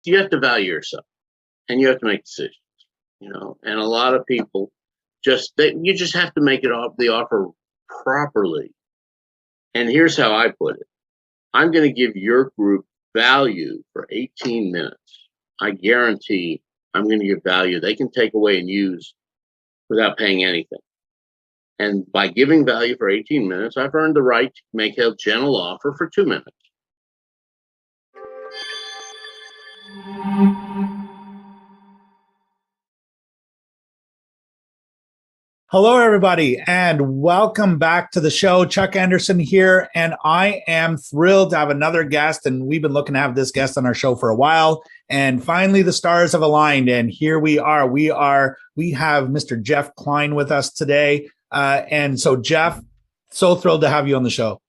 you have to value yourself, and you have to make decisions. And a lot of people you just have to make the offer properly. And here's how I put it: I'm going to give your group value for 18 minutes. I guarantee I'm going to give value they can take away and use without paying anything. And by giving value for 18 minutes, I've earned the right to make a gentle offer for 2 minutes. Hello, everybody, and welcome back to the show. Chuck Anderson here, and I am thrilled to have another guest, and we've been looking to have this guest on our show for a while, and finally the stars have aligned, and here we are. We have Mr. Jeff Klein with us today, and so Jeff, so thrilled to have you on the show.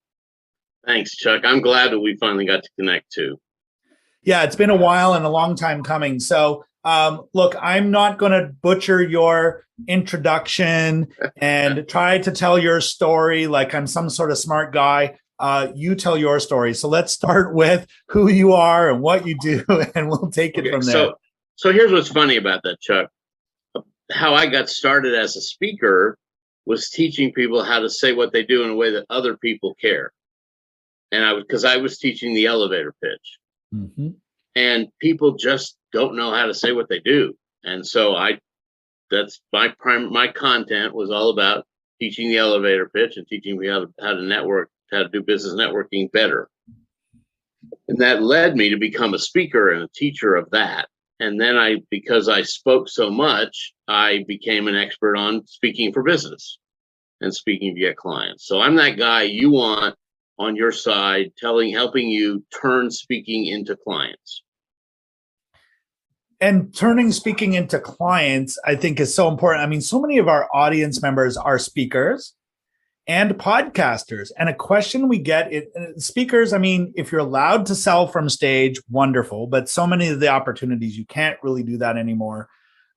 Thanks, Chuck. I'm glad that we finally got to connect too. Yeah, it's been a while and a long time coming. So look, I'm not going to butcher your introduction and try to tell your story like I'm some sort of smart guy. You tell your story. So let's start with who you are and what you do, and we'll take it from there. So here's what's funny about that, Chuck. How I got started as a speaker was teaching people how to say what they do in a way that other people care. And because I was teaching the elevator pitch. Mm-hmm. And people just don't know how to say what they do. And so that's my content was all about teaching the elevator pitch and teaching me how to network, how to do business networking better. And that led me to become a speaker and a teacher of that. And then because I spoke so much, I became an expert on speaking for business and speaking to get clients. So I'm that guy you want on your side, helping you turn speaking into clients. And turning speaking into clients, I think, is so important. I mean, so many of our audience members are speakers and podcasters. And a question we get, speakers, I mean, if you're allowed to sell from stage, wonderful. But so many of the opportunities, you can't really do that anymore.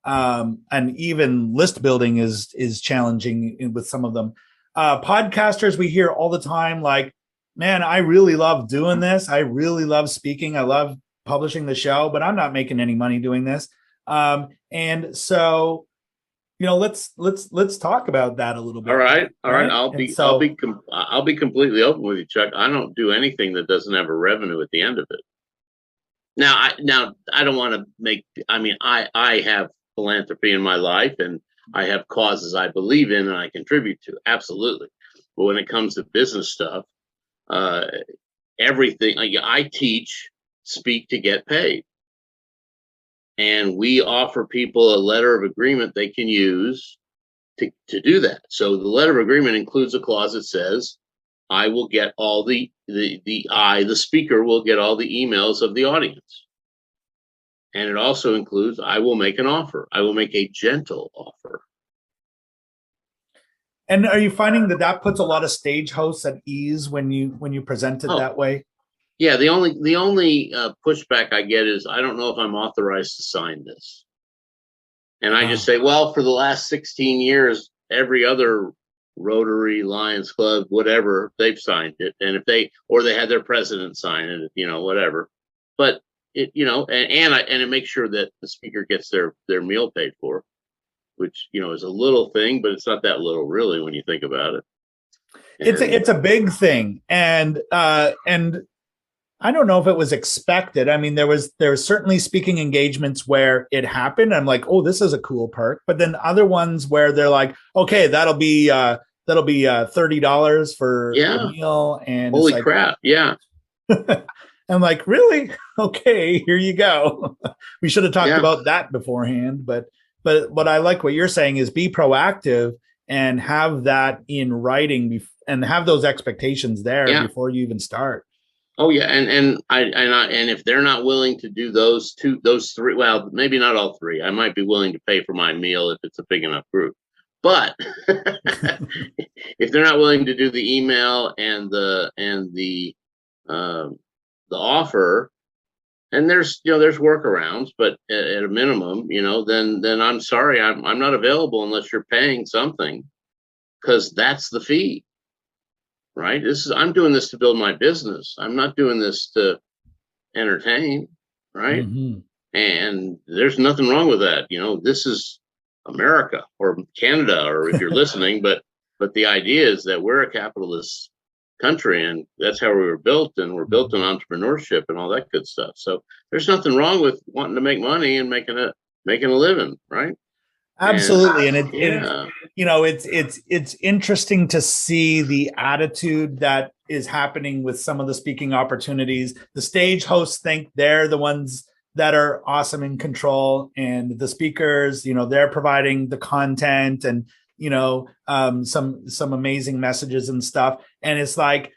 And even list building is challenging with some of them. Podcasters, we hear all the time, like, man, I really love doing this. I really love speaking. I love publishing the show, but I'm not making any money doing this. And so, let's talk about that a little bit. All right. I'll be completely open with you, Chuck. I don't do anything that doesn't have a revenue at the end of it. Now I don't want to I have philanthropy in my life, and I have causes I believe in and I contribute to. Absolutely. But when it comes to business stuff, everything I teach, speak to get paid. And we offer people a letter of agreement they can use to do that. So the letter of agreement includes a clause that says, I will get all the speaker will get all the emails of the audience. And it also includes, I will make an offer. I will make a gentle offer. And are you finding that puts a lot of stage hosts at ease when you present it that way? Yeah, the only pushback I get is, I don't know if I'm authorized to sign this. And I just say, well, for the last 16 years, every other Rotary, Lions Club, whatever, they've signed it. And if they had their president sign it, whatever. But it, and it makes sure that the speaker gets their meal paid for, which, is a little thing, but it's not that little really when you think about it. It's a big thing. And I don't know if it was expected. I mean, there was certainly speaking engagements where it happened. I'm like, oh, this is a cool perk. But then other ones where they're like, okay, that'll be $30 for a meal. And holy crap, yeah. I'm like, really? Okay, here you go. We should have talked about that beforehand. But what I like what you're saying is be proactive and have that in writing and have those expectations there before you even start. Oh yeah, and if they're not willing to do those three, well, maybe not all three. I might be willing to pay for my meal if it's a big enough group. But if they're not willing to do the email and the offer, and there's workarounds, but at a minimum, then I'm sorry, I'm not available unless you're paying something, because that's the fee. Right? I'm doing this to build my business. I'm not doing this to entertain. Right? Mm-hmm. And there's nothing wrong with that. This is America or Canada, or if you're listening, but the idea is that we're a capitalist country, and that's how we were built, and we're built on entrepreneurship and all that good stuff. So there's nothing wrong with wanting to make money and making a living, right? Absolutely. And it's interesting to see the attitude that is happening with some of the speaking opportunities. The stage hosts think they're the ones that are awesome in control, and the speakers, they're providing the content and some amazing messages and stuff. And it's like,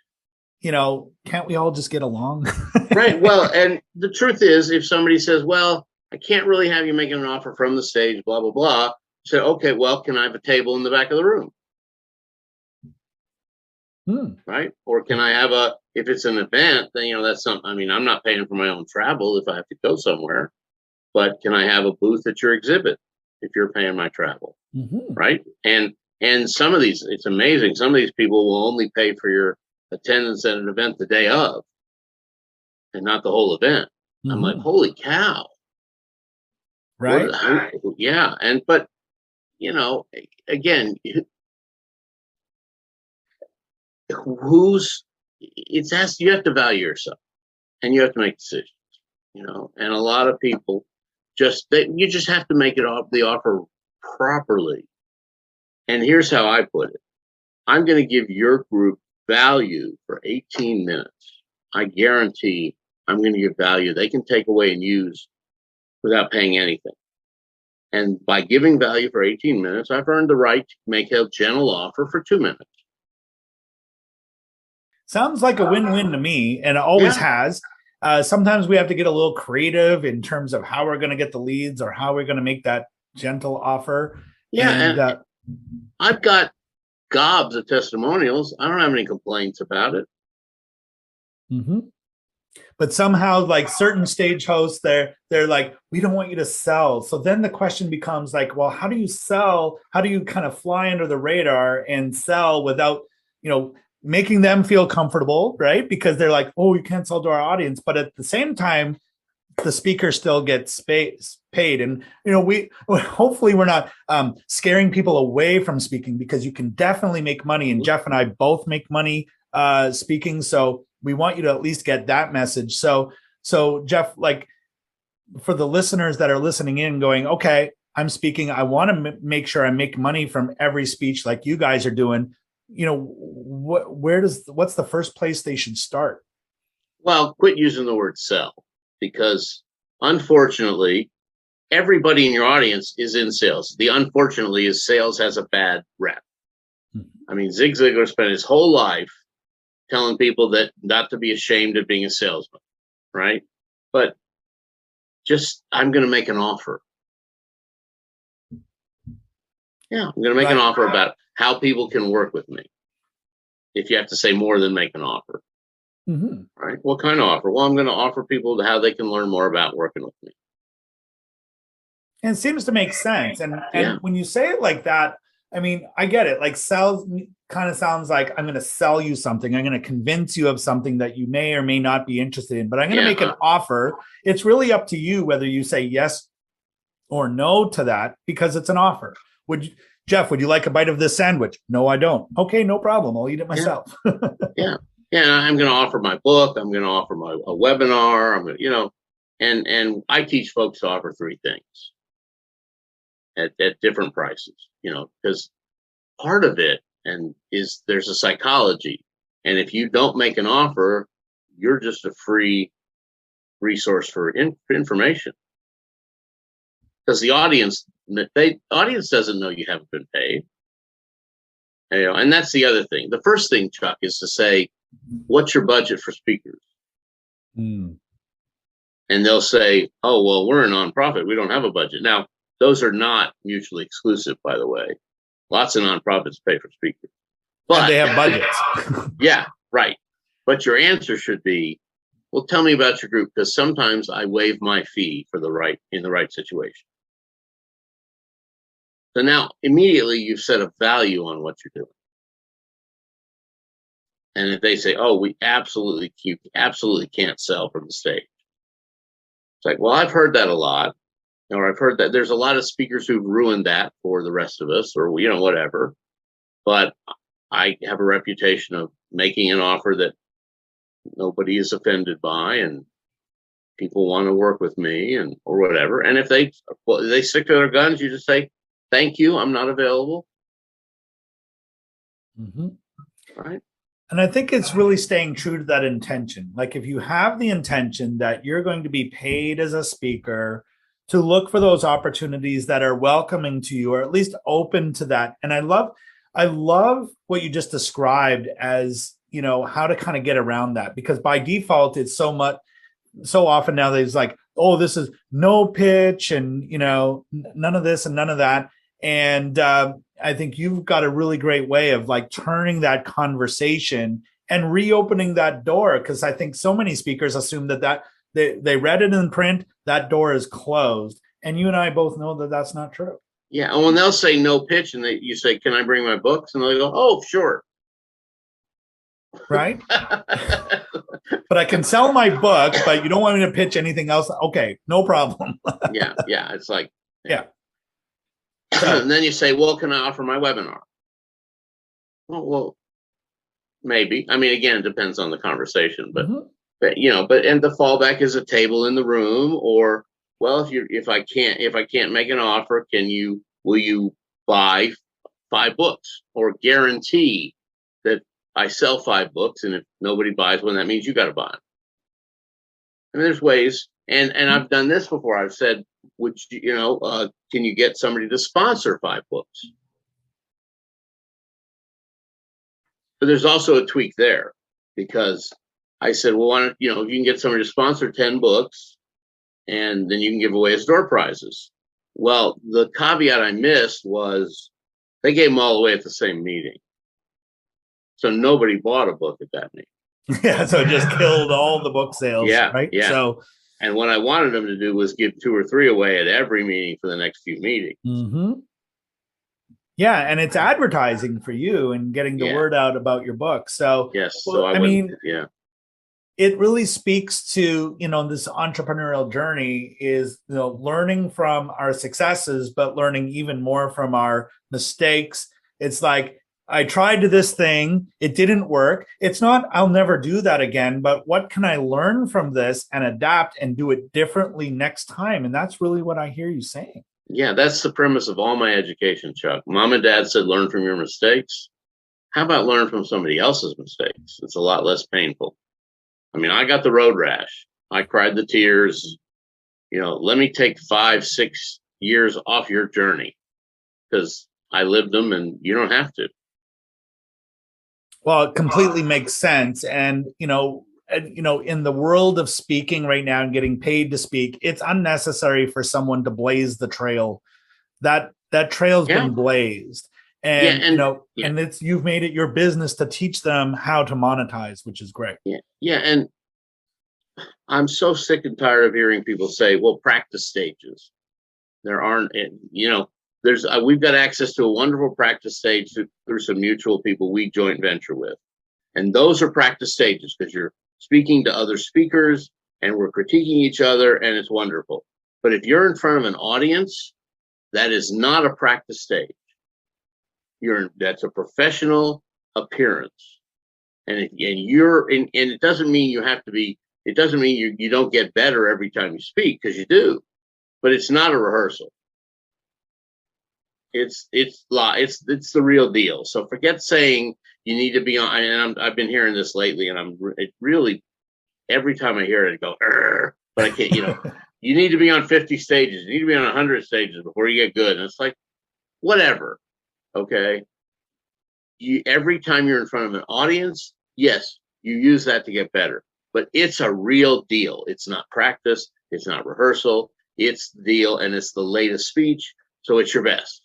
can't we all just get along? Right. Well, and the truth is, if somebody says, well, I can't really have you making an offer from the stage, blah, blah, blah, say, okay, well, can I have a table in the back of the room? Right. Or can I have if it's an event, then, that's something, I'm not paying for my own travel if I have to go somewhere, but can I have a booth at your exhibit if you're paying my travel? Right. And some of these, it's amazing. Some of these people will only pay for your attendance at an event the day of, and not the whole event. I'm like, holy cow. Right. Yeah. But again, you have to value yourself, and you have to make decisions, and a lot of people you just have to make the offer properly. And here's how I put it. I'm going to give your group value for 18 minutes. I guarantee I'm going to give value they can take away and use without paying anything. And by giving value for 18 minutes, I've earned the right to make a gentle offer for 2 minutes. Sounds like a win-win to me, and it always has. Sometimes we have to get a little creative in terms of how we're going to get the leads or how we're going to make that gentle offer. Yeah, and I've got gobs of testimonials. I don't have any complaints about it. But somehow, like certain stage hosts, they're like, we don't want you to sell. So then the question becomes like, well, how do you sell? How do you kind of fly under the radar and sell without, making them feel comfortable, right? Because they're like, oh, you can't sell to our audience. But at the same time, the speaker still gets paid. And, we hopefully we're not scaring people away from speaking, because you can definitely make money. And Jeff and I both make money speaking. So we want you to at least get that message. So Jeff, like for the listeners that are listening in going, okay, I'm speaking, I want to make sure I make money from every speech like you guys are doing. What's the first place they should start? Well, quit using the word sell, because unfortunately, everybody in your audience is in sales. The unfortunately is sales has a bad rep. Zig Ziglar spent his whole life telling people that not to be ashamed of being a salesman, right? But I'm going to make an offer. Yeah, I'm going to make an offer about how people can work with me. If you have to say more than make an offer. Right? What kind of offer? Well, I'm going to offer people how they can learn more about working with me. And it seems to make sense. And when you say it like that, I get it. Like sell kind of sounds like I'm going to sell you something. I'm going to convince you of something that you may or may not be interested in, but I'm going to make an offer. It's really up to you whether you say yes or no to that, because it's an offer. Jeff, would you like a bite of this sandwich? No, I don't. Okay, no problem. I'll eat it myself. Yeah. I'm going to offer my book. I'm going to offer a webinar. I'm going to, and I teach folks to offer 3 things at different prices, because part of it is there's a psychology. And if you don't make an offer, you're just a free resource for information. Because the audience doesn't know you haven't been paid. And that's the other thing. The first thing, Chuck, is to say, what's your budget for speakers? And they'll say, oh, well, we're a nonprofit. We don't have a budget. Now, those are not mutually exclusive, by the way. Lots of nonprofits pay for speakers. But and they have budgets. Yeah, right. But your answer should be, well, tell me about your group, because sometimes I waive my fee in the right situation. So now immediately you've set a value on what you're doing. And if they say, oh, you absolutely can't sell from the stage. It's like, well, I've heard that a lot, or I've heard that there's a lot of speakers who've ruined that for the rest of us, or whatever. But I have a reputation of making an offer that nobody is offended by, and people want to work with me, and or whatever. And if they stick to their guns, you just say, "Thank you, I'm not available." Mm-hmm. Right. And I think it's really staying true to that intention. Like if you have the intention that you're going to be paid as a speaker, to look for those opportunities that are welcoming to you, or at least open to that. And I love what you just described as, how to kind of get around that, because by default, it's so often nowadays like, oh, this is no pitch and, none of this and none of that. And I think you've got a really great way of like turning that conversation and reopening that door. Because I think so many speakers assume that they read it in print, that door is closed. And you and I both know that that's not true. Yeah. And when they'll say no pitch and you say, "Can I bring my books?" And they'll go, "Oh, sure." Right. But I can sell my book, but you don't want me to pitch anything else. Okay, no problem. Yeah. It's like, yeah. And then you say, "Well, can I offer my webinar?" Well, maybe. I mean, again, it depends on the conversation, but Mm-hmm. and the fallback is a table in the room, or, well, if I can't make an offer, will you buy 5 books, or guarantee that I sell 5 books, and if nobody buys one, that means you got to buy them. I mean, there's ways, and I've done this before. I've said, can you get somebody to sponsor 5 books? But there's also a tweak there, because I said, well, why don't, if you can get somebody to sponsor 10 books, and then you can give away as door prizes. Well, the caveat I missed was they gave them all away at the same meeting. So nobody bought a book at that meeting. Yeah, so it just killed all the book sales. Yeah, right. Yeah. So, and what I wanted them to do was give 2 or 3 away at every meeting for the next few meetings. mm-hmm. Yeah, and it's advertising for you and getting the word out about your book. So yes, well, I mean, yeah, it really speaks to this entrepreneurial journey is learning from our successes, but learning even more from our mistakes. It's like, I tried this thing, it didn't work. It's not I'll never do that again, but what can I learn from this and adapt and do it differently next time? And that's really what I hear you saying. Yeah, that's the premise of all my education, Chuck. Mom and Dad said, learn from your mistakes. How about learn from somebody else's mistakes? It's a lot less painful. I mean, I got the road rash. I cried the tears. Let me take 5-6 years off your journey, because I lived them and you don't have to. Well, it completely makes sense. And, in the world of speaking right now and getting paid to speak, it's unnecessary for someone to blaze the trail. That trail's been blazed. And, and it's, you've made it your business to teach them how to monetize, which is great. Yeah. And I'm so sick and tired of hearing people say, well, practice stages. There aren't, we've got access to a wonderful practice stage through some mutual people we joint venture with. And those are practice stages, because you're speaking to other speakers and we're critiquing each other, and it's wonderful. But if you're in front of an audience, that is not a practice stage. That's a professional appearance. And it doesn't mean you have to be, it doesn't mean you don't get better every time you speak, because you do, but it's not a rehearsal. It's the real deal. So forget saying you need to be on. And I've been hearing this lately, and it really, every time I hear it, I go, but I can't. You need to be on 50 stages. You need to be on 100 stages before you get good. And it's like, whatever. Okay. Every time you're in front of an audience, yes, you use that to get better. But it's a real deal. It's not practice. It's not rehearsal. It's the deal, and it's the latest speech. So it's your best.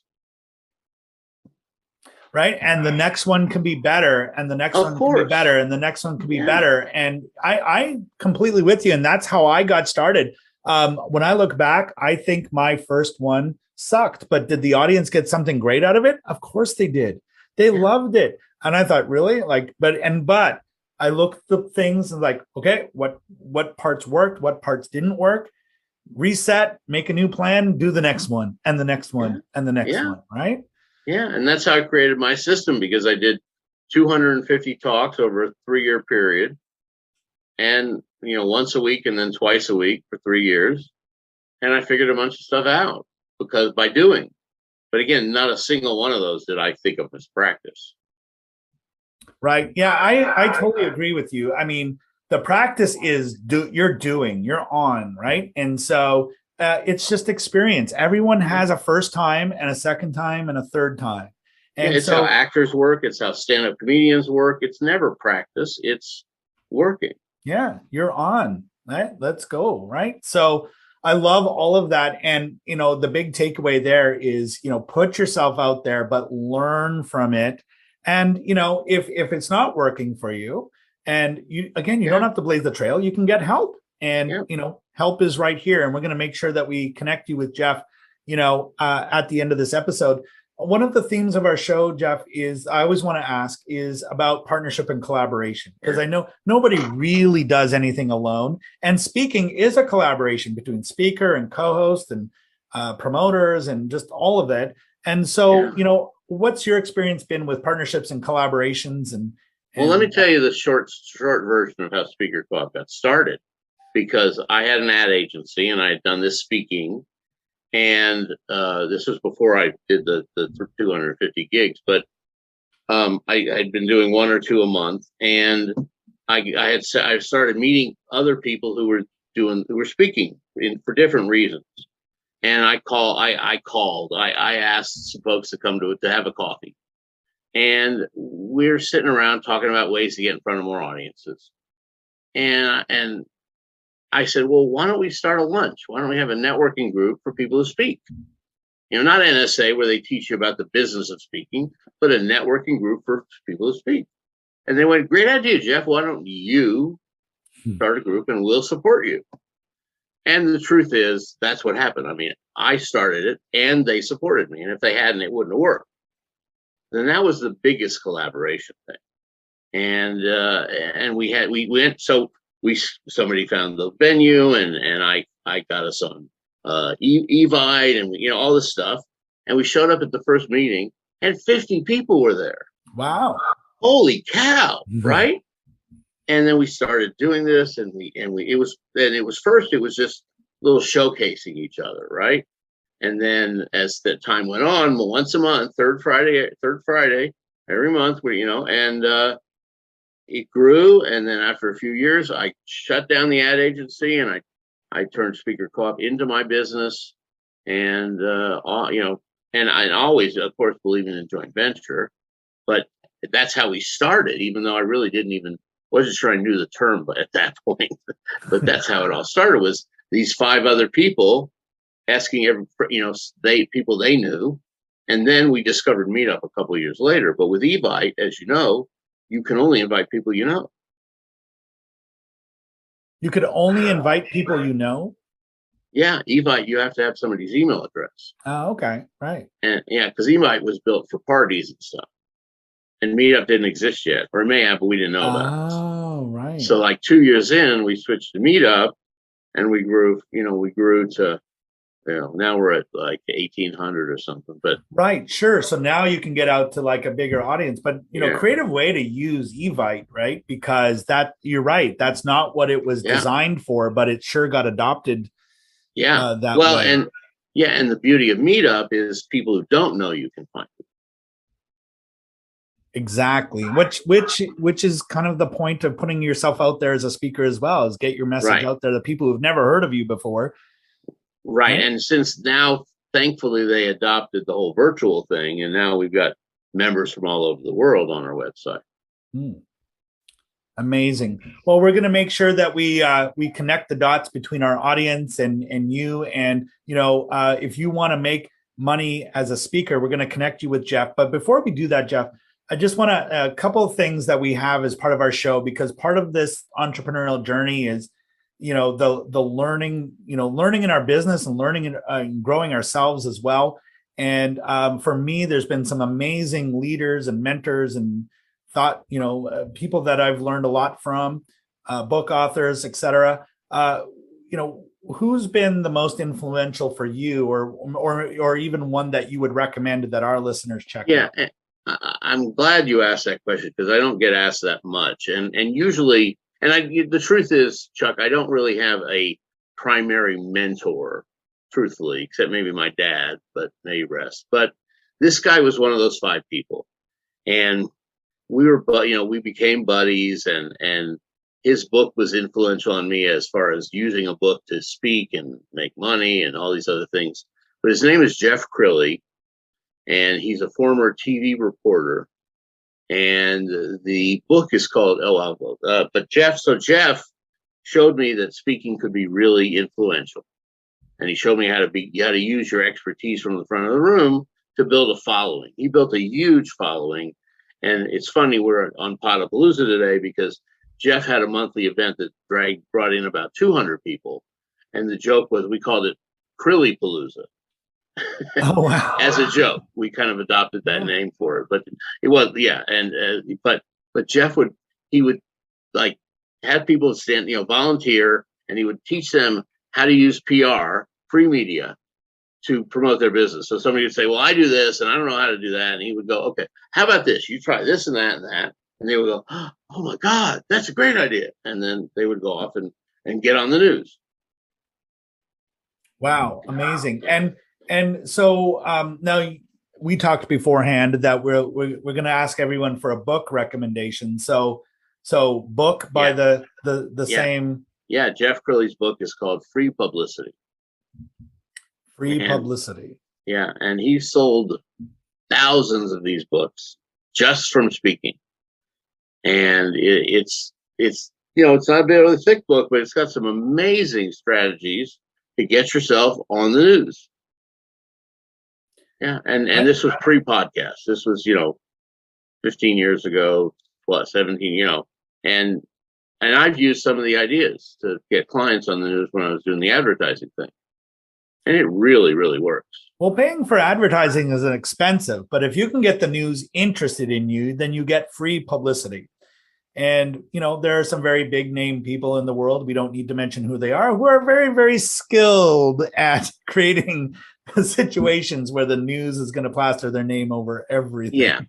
Right. And the next one can be better. And the next one can be better. And the next one can be better. And I completely with you. And that's how I got started. When I look back, I think my first one sucked. But did the audience get something great out of it? Of course they did. They loved it. And I thought, really? But I looked at things and like, okay, what parts worked, what parts didn't work. reset, make a new plan, do the next one and the next one and the next one, right? Yeah, and that's how I created my system, because I did 250 talks over a 3-year period, and once a week and then twice a week for 3 years, and I figured a bunch of stuff out because by doing. But again, not a single one of those did I think of as practice. Right. Yeah, I totally agree with you. I mean, the practice is you're on, right? And so it's just experience. Everyone has a first time and a second time and a third time. And it's how actors work. It's how stand-up comedians work. It's never practice. It's working. Yeah, you're on. Right? Let's go. Right. So I love all of that. And, the big takeaway there is, put yourself out there, but learn from it. And, if it's not working for you, and you don't have to blaze the trail, you can get help. And, help is right here. And we're going to make sure that we connect you with Jeff, at the end of this episode. One of the themes of our show, Jeff, is I always want to ask is about partnership and collaboration, because I know nobody really does anything alone. And speaking is a collaboration between speaker and co-host and promoters and just all of it. And so, what's your experience been with partnerships and collaborations? And well, let me tell you the short version of how Speaker Co-op got started, because I had an ad agency and I had done this speaking. And this was before I did the 250 gigs, but I'd been doing 1 or 2 a month, and I started meeting other people who were speaking for different reasons. And I asked some folks to come to have a coffee, and we're sitting around talking about ways to get in front of more audiences. And I said, well, why don't we start a lunch? Why don't we have a networking group for people to speak? Not NSA where they teach you about the business of speaking, but a networking group for people to speak. And they went, great idea, Jeff. Why don't you start a group and we'll support you? And the truth is, that's what happened. I mean, I started it and they supported me. And if they hadn't, it wouldn't have worked. Then that was the biggest collaboration thing. And somebody found the venue, and I got us on Evite and all this stuff, and we showed up at the first meeting and 50 people were there. Wow. Holy cow. Right. And then we started doing this, and it was just a little showcasing each other, right? And then as the time went on, once a month, third Friday every month, it grew. And then after a few years, I shut down the ad agency and I turned Speaker Co-op into my business. And, and I always, of course, believe in a joint venture, but that's how we started, even though I really wasn't sure I knew the term, but at that point, but that's how it all started, was these 5 other people asking people they knew. And then we discovered Meetup a couple of years later. But with Evite, as you know, you can only invite people you know. You could only invite people you know? Yeah, Evite, you have to have somebody's email address. Oh, okay, right. And because Evite was built for parties and stuff. And Meetup didn't exist yet, or it may have, but we didn't know about it. Oh, right. So like 2 years in, we switched to Meetup, and we grew to, now we're at like 1,800 or something. But right, sure. So now you can get out to like a bigger audience, but creative way to use Evite, right? Because you're right, that's not what it was designed for, but it sure got adopted. That way. And the beauty of Meetup is people who don't know you can find it. Exactly. Which is kind of the point of putting yourself out there as a speaker as well, is get your message out there to people who've never heard of you before. Right. And since now, thankfully, they adopted the whole virtual thing, and now we've got members from all over the world on our website. Amazing. Well, we're going to make sure that we connect the dots between our audience and you. And, if you want to make money as a speaker, we're going to connect you with Jeff. But before we do that, Jeff, I just want a couple of things that we have as part of our show, because part of this entrepreneurial journey is, the learning in our business and learning and growing ourselves as well. And for me, there's been some amazing leaders and mentors and people that I've learned a lot from, book authors, etc. who's been the most influential for you, or even one that you would recommend that our listeners check out? Yeah, I'm glad you asked that question because I don't get asked that much, and usually, the truth is, Chuck, I don't really have a primary mentor, truthfully, except maybe my dad, but may he rest. But this guy was one of those 5 people, and we became buddies, and his book was influential on me as far as using a book to speak and make money and all these other things. But his name is Jeff Crilley, and he's a former TV reporter. And the book is called Jeff showed me that speaking could be really influential, and he showed me how to use your expertise from the front of the room to build a following. He built a huge following, and it's funny, we're on Podapalooza today because Jeff had a monthly event that brought in about 200 people, and the joke was we called it Crilley Palooza. Oh, wow. As a joke, we kind of adopted that name for it, but it was, yeah. And but Jeff would like have people stand, volunteer, and he would teach them how to use PR, free media, to promote their business. So somebody would say, well, I do this and I don't know how to do that, and he would go, okay, how about this? You try this and that and that, and they would go, oh my God, that's a great idea, and then they would go off and get on the news. Wow, amazing. And so now we talked beforehand that we're going to ask everyone for a book recommendation. So book by the same. Yeah, Jeff Crilley's book is called Free Publicity. Publicity. Yeah, and he sold thousands of these books just from speaking. And it's not a really thick book, but it's got some amazing strategies to get yourself on the news. Yeah, and this was pre-podcast. This was 15 years ago, plus 17, and I've used some of the ideas to get clients on the news when I was doing the advertising thing, and it really, really works. Well, paying for advertising is expensive, but if you can get the news interested in you, then you get free publicity. And, there are some very big name people in the world, we don't need to mention who they are, who are very, very skilled at creating situations where the news is going to plaster their name over everything. Yeah.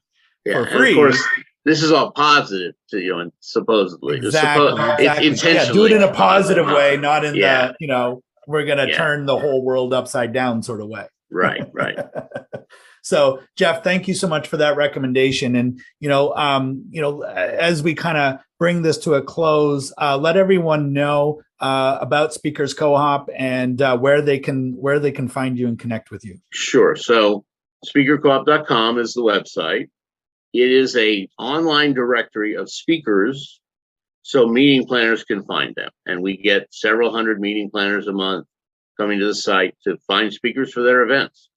For free. And of course, this is all positive to and supposedly. Exactly. Intentionally. Do it in a positive way, not in the, we're going to turn the whole world upside down sort of way. Right. So, Jeff, thank you so much for that recommendation. And, as we kind of bring this to a close, let everyone know about Speakers Co-op and where they can find you and connect with you. Sure. So speakercoop.com is the website. It is a online directory of speakers, so meeting planners can find them. And we get several hundred meeting planners a month coming to the site to find speakers for their events.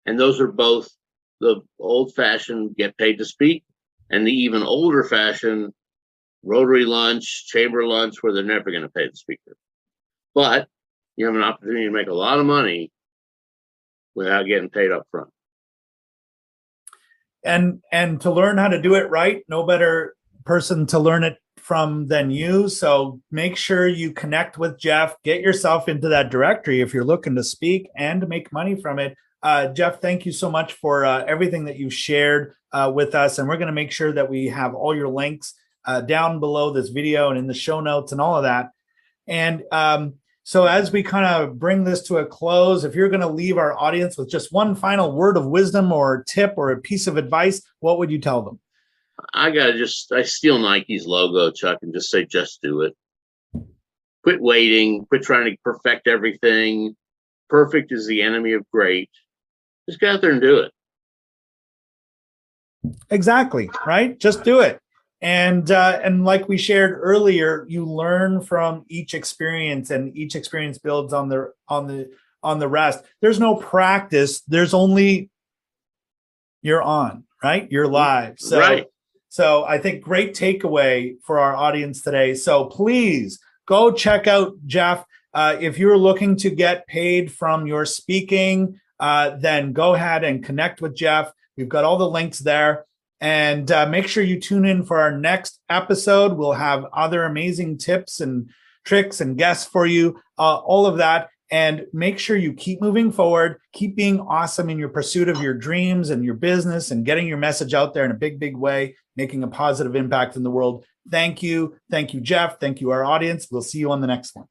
And those are both the old-fashioned get paid to speak and the even older-fashioned Rotary lunch, chamber lunch, where they're never going to pay the speaker. But you have an opportunity to make a lot of money without getting paid up front. And to learn how to do it right, no better person to learn it from than you. So make sure you connect with Jeff, get yourself into that directory if you're looking to speak and make money from it. Jeff, thank you so much for everything that you've shared with us. And we're going to make sure that we have all your links down below this video and in the show notes and all of that. And so as we kind of bring this to a close, if you're going to leave our audience with just one final word of wisdom or tip or a piece of advice, what would you tell them? I steal Nike's logo, Chuck, and just say, just do it. Quit waiting, quit trying to perfect everything. Perfect is the enemy of great. Just get out there and do it. Exactly, right? Just do it. And like we shared earlier, you learn from each experience, and each experience builds on the rest. There's no practice. There's only you're on, right? You're live. So, right. So I think great takeaway for our audience today. So please go check out Jeff. If you're looking to get paid from your speaking, then go ahead and connect with Jeff. We've got all the links there. And make sure you tune in for our next episode. We'll have other amazing tips and tricks and guests for you, all of that. And make sure you keep moving forward, keep being awesome in your pursuit of your dreams and your business and getting your message out there in a big, big way, making a positive impact in the world. Thank you. Thank you, Jeff. Thank you, our audience. We'll see you on the next one.